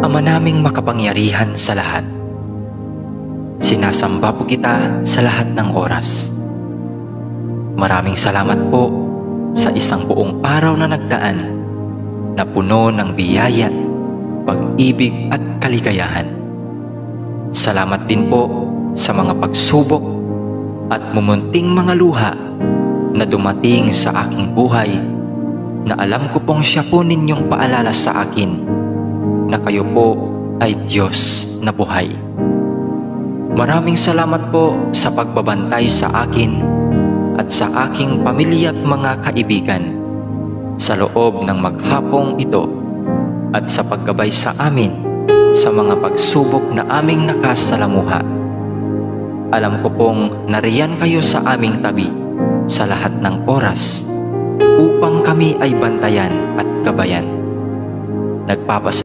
Ama naming makapangyarihan sa lahat, sinasamba po kita sa lahat ng oras. Maraming salamat po sa isang buong araw na nagdaan na puno ng biyaya, pag-ibig at kaligayahan. Salamat din po sa mga pagsubok at mumunting mga luha na dumating sa aking buhay, na alam ko pong siya po ninyong paalala sa akin na kayo po ay Diyos na buhay. Maraming salamat po sa pagbabantay sa akin at sa aking pamilya at mga kaibigan sa loob ng maghapong ito, at sa paggabay sa amin sa mga pagsubok na aming nakasalamuha. Alam ko pong nariyan kayo sa aming tabi sa lahat ng oras upang kami ay bantayan at gabayan. Nagpapasalamat